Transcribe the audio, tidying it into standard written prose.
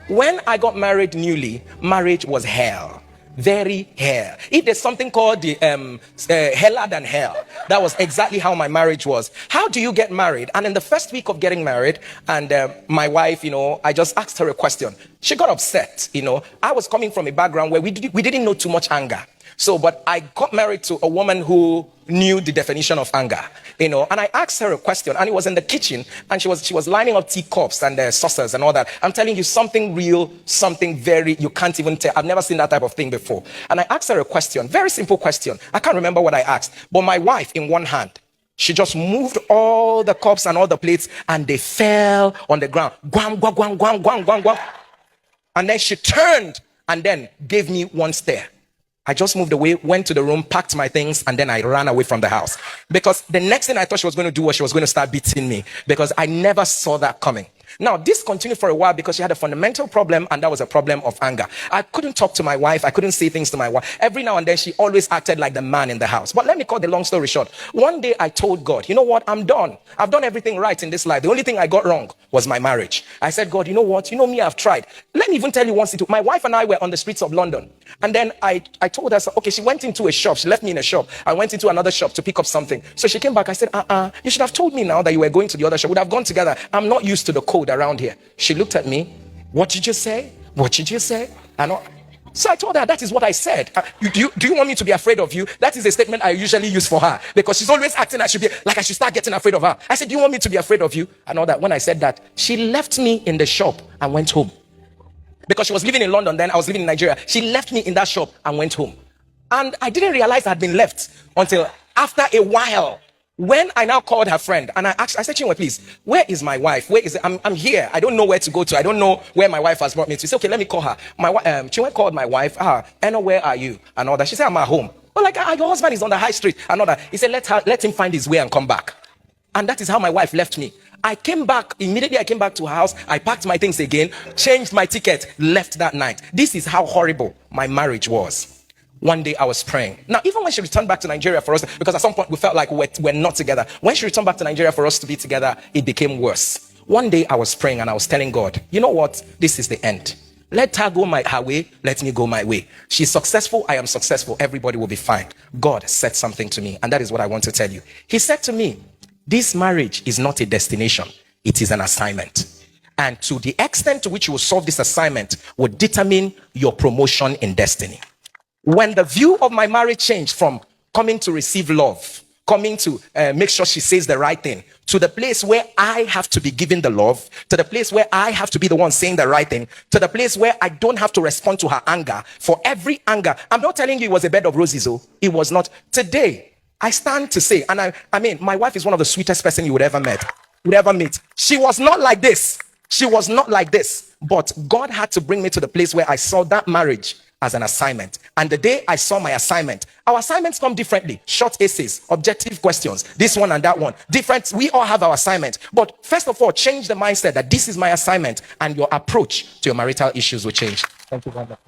When I got married newly, marriage was hell. Very hell. If there's something called the heller than hell, that was exactly how my marriage was. How do you get married? And in the first week of getting married, and my wife, I just asked her a question. She got upset. I was coming from a background where we didn't know too much anger. But I got married to a woman who knew the definition of anger, and I asked her a question, and it was in the kitchen, and she was lining up teacups and saucers and all that. I'm telling you, something real, something very, you can't even tell. I've never seen that type of thing before. And I asked her a question, very simple question. I can't remember what I asked, but my wife, in one hand, she just moved all the cups and all the plates, and they fell on the ground. Guam, guam, guam, guam, guam, guam, guam. And then she turned and then gave me one stare. I just moved away, went to the room, packed my things, and then I ran away from the house. Because the next thing I thought she was going to do was she was going to start beating me, because I never saw that coming. Now, this continued for a while because she had a fundamental problem, and that was a problem of anger. I couldn't talk to my wife. I couldn't say things to my wife. Every now and then, she always acted like the man in the house. But let me cut the long story short. One day, I told God, you know what? I'm done. I've done everything right in this life. The only thing I got wrong was my marriage. I said, God, you know what? You know me, I've tried. Let me even tell you one thing. My wife and I were on the streets of London. And then I told her, okay, she went into a shop. She left me in a shop. I went into another shop to pick up something. So she came back. I said, you should have told me now that you were going to the other shop. We'd have gone together. I'm not used to the code around here. She looked at me. What did you say? What did you say? So I told her, that is what I said. Do you want me to be afraid of you? That is a statement I usually use for her, because she's always acting I should start getting afraid of her. I said, do you want me to be afraid of you? And all that. When I said that, she left me in the shop and went home. Because she was living in London then, I was living in Nigeria. She left me in that shop and went home. And I didn't realize I had been left until after a while. When I now called her friend and I said, Chinwe, please, where is my wife? Where is it? I'm here. I don't know where to go to. I don't know where my wife has brought me to. She said, okay, let me call her. Chinwe called my wife. Anna, where are you? And all that. She said, I'm at home. But your husband is on the high street and all that. He said, let him find his way and come back. And that is how my wife left me. I came back, immediately I came back to her house. I packed my things again, changed my ticket, left that night. This is how horrible my marriage was. One day I was praying. Now, even when she returned back to Nigeria for us, because at some point we felt like we're not together. When she returned back to Nigeria for us to be together, it became worse. One day I was praying and I was telling God, you know what? This is the end. Let her go her way. Let me go my way. She's successful. I am successful. Everybody will be fine. God said something to me, and that is what I want to tell you. He said to me, this marriage is not a destination. It is an assignment. And to the extent to which you will solve this assignment will determine your promotion in destiny. When the view of my marriage changed from coming to receive love, coming to make sure she says the right thing, to the place where I have to be giving the love, to the place where I have to be the one saying the right thing, to the place where I don't have to respond to her anger. For every anger, I'm not telling you it was a bed of roses, it was not. Today, I stand to say, and I mean, my wife is one of the sweetest person you would ever meet. She was not like this. She was not like this. But God had to bring me to the place where I saw that marriage as an assignment. And the day I saw my assignment, our assignments come differently. Short essays, objective questions, this one and that one. Different, we all have our assignment. But first of all, change the mindset that this is my assignment, and your approach to your marital issues will change. Thank you very much.